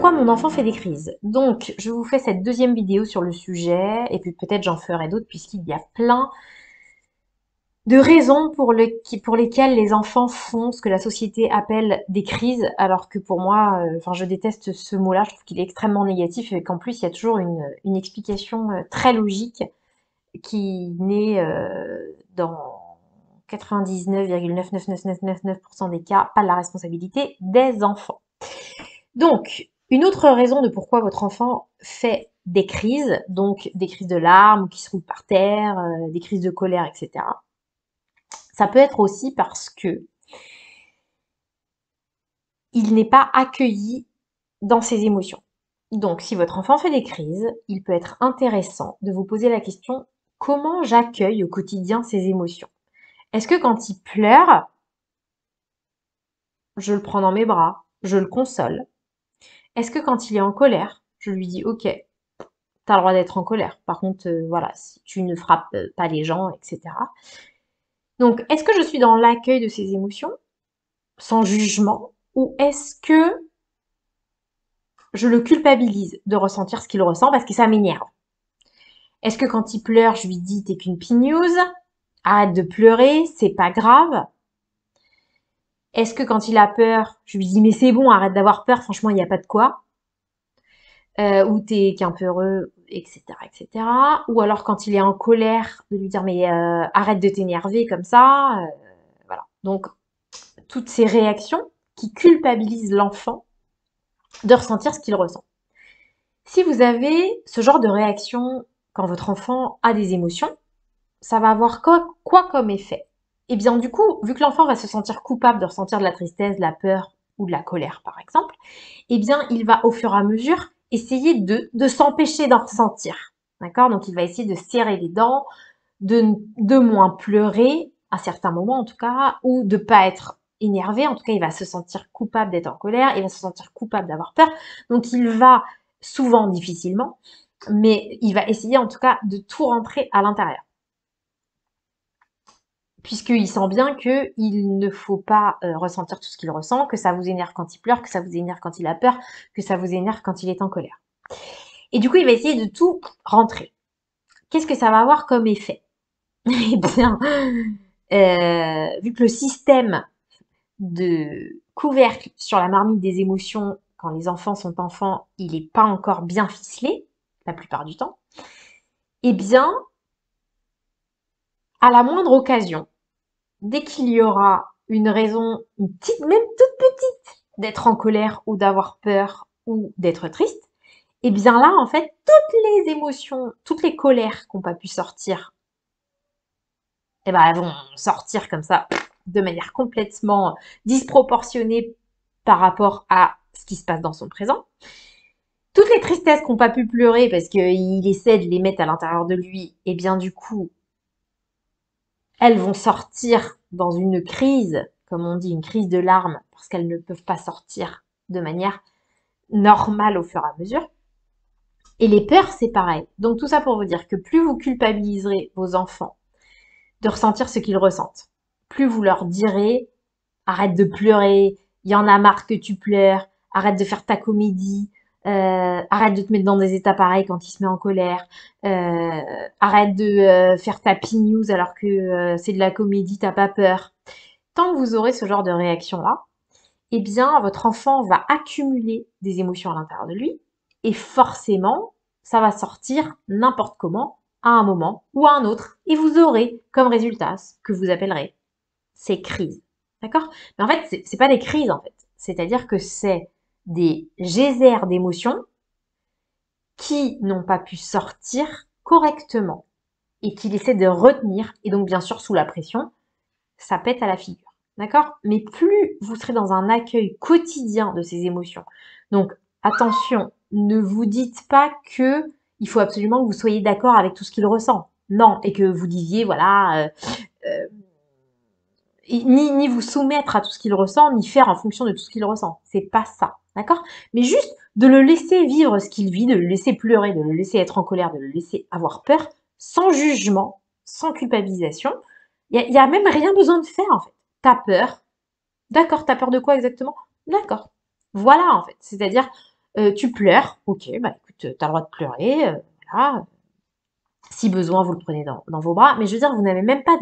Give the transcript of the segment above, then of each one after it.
Pourquoi mon enfant fait des crises? Donc, je vous fais cette deuxième vidéo sur le sujet, et puis peut-être j'en ferai d'autres, puisqu'il y a plein de raisons pour lesquelles les enfants font ce que la société appelle des crises, alors que pour moi, enfin, je déteste ce mot-là, je trouve qu'il est extrêmement négatif, et qu'en plus, il y a toujours une explication très logique qui naît dans 99,99999% des cas, pas de la responsabilité des enfants. Donc, une autre raison de pourquoi votre enfant fait des crises, donc des crises de larmes, ou qui se roule par terre, des crises de colère, etc. Ça peut être aussi parce que il n'est pas accueilli dans ses émotions. Donc, si votre enfant fait des crises, il peut être intéressant de vous poser la question: comment j'accueille au quotidien ces émotions? Est-ce que quand il pleure, je le prends dans mes bras, je le console? Est-ce que quand il est en colère, je lui dis: ok, t'as le droit d'être en colère. Par contre, voilà, si tu ne frappes pas les gens, etc. Donc, est-ce que je suis dans l'accueil de ces émotions, sans jugement, ou est-ce que je le culpabilise de ressentir ce qu'il ressent parce que ça m'énerve? Est-ce que quand il pleure, je lui dis: t'es qu'une pignouse, arrête de pleurer, c'est pas grave? Est-ce que quand il a peur, je lui dis: mais c'est bon, arrête d'avoir peur, franchement, il n'y a pas de quoi? Ou t'es qu'un peu heureux, etc., etc. Ou alors quand il est en colère, de lui dire: mais arrête de t'énerver comme ça. Voilà. Donc toutes ces réactions qui culpabilisent l'enfant de ressentir ce qu'il ressent. Si vous avez ce genre de réaction quand votre enfant a des émotions, ça va avoir quoi comme effet? Eh bien du coup, vu que l'enfant va se sentir coupable de ressentir de la tristesse, de la peur ou de la colère par exemple, eh bien il va au fur et à mesure essayer de s'empêcher d'en ressentir. D'accord? Donc il va essayer de serrer les dents, de moins pleurer, à certains moments en tout cas, ou de pas être énervé. En tout cas, il va se sentir coupable d'être en colère, il va se sentir coupable d'avoir peur. Donc il va, souvent difficilement, mais il va essayer en tout cas de tout rentrer à l'intérieur. Puisqu'il sent bien qu'il ne faut pas ressentir tout ce qu'il ressent, que ça vous énerve quand il pleure, que ça vous énerve quand il a peur, que ça vous énerve quand il est en colère. Et du coup, il va essayer de tout rentrer. Qu'est-ce que ça va avoir comme effet? Eh bien, vu que le système de couvercle sur la marmite des émotions, quand les enfants sont enfants, il n'est pas encore bien ficelé, la plupart du temps, eh bien, à la moindre occasion, dès qu'il y aura une raison, une petite, même toute petite, d'être en colère ou d'avoir peur ou d'être triste, eh bien là, en fait, toutes les émotions, toutes les colères qui n'ont pas pu sortir, eh ben, elles vont sortir comme ça, de manière complètement disproportionnée par rapport à ce qui se passe dans son présent. Toutes les tristesses qu'on n'a pas pu pleurer parce qu'il essaie de les mettre à l'intérieur de lui, et bien du coup, elles vont sortir dans une crise, comme on dit, une crise de larmes, parce qu'elles ne peuvent pas sortir de manière normale au fur et à mesure. Et les peurs, c'est pareil. Donc tout ça pour vous dire que plus vous culpabiliserez vos enfants de ressentir ce qu'ils ressentent, plus vous leur direz: arrête de pleurer, il y en a marre que tu pleures, arrête de faire ta comédie, arrête de te mettre dans des états pareils quand il se met en colère, arrête de faire ta pignouse alors que c'est de la comédie, t'as pas peur. Tant que vous aurez ce genre de réaction-là, eh bien, votre enfant va accumuler des émotions à l'intérieur de lui et forcément, ça va sortir n'importe comment, à un moment ou à un autre. Et vous aurez comme résultat ce que vous appellerez ces crises. D'accord? Mais en fait, c'est pas des crises, en fait. C'est-à-dire que c'est des geysers d'émotions qui n'ont pas pu sortir correctement et qu'il essaie de retenir. Et donc, bien sûr, sous la pression, ça pète à la figure. D'accord? Mais plus vous serez dans un accueil quotidien de ces émotions. Donc, attention, ne vous dites pas que il faut absolument que vous soyez d'accord avec tout ce qu'il ressent. Non, et que vous disiez, voilà, ni vous soumettre à tout ce qu'il ressent, ni faire en fonction de tout ce qu'il ressent. C'est pas ça, d'accord? Mais juste de le laisser vivre ce qu'il vit, de le laisser pleurer, de le laisser être en colère, de le laisser avoir peur, sans jugement, sans culpabilisation. Il y a même rien besoin de faire, en fait. T'as peur. D'accord, t'as peur de quoi exactement? D'accord. Voilà, en fait. C'est-à-dire, Tu pleures, ok, bah écoute, t'as le droit de pleurer, voilà. Si besoin, vous le prenez dans vos bras. Mais je veux dire, vous n'avez même pas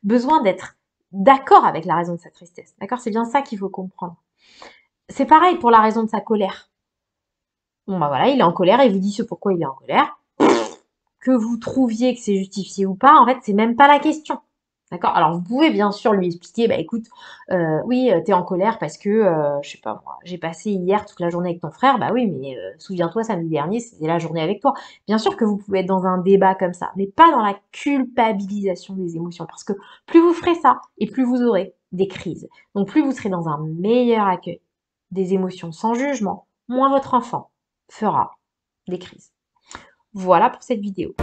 besoin d'être d'accord avec la raison de sa tristesse. D'accord? C'est bien ça qu'il faut comprendre. C'est pareil pour la raison de sa colère. Bon bah voilà, il est en colère, il vous dit ce pourquoi il est en colère. Que vous trouviez que c'est justifié ou pas, en fait, c'est même pas la question. D'accord? Alors vous pouvez bien sûr lui expliquer, bah écoute, oui, t'es en colère parce que, je sais pas moi, j'ai passé hier toute la journée avec ton frère, bah oui, mais souviens-toi samedi dernier, c'était la journée avec toi. Bien sûr que vous pouvez être dans un débat comme ça, mais pas dans la culpabilisation des émotions, parce que plus vous ferez ça, et plus vous aurez des crises. Donc plus vous serez dans un meilleur accueil des émotions sans jugement, moins votre enfant fera des crises. Voilà pour cette vidéo.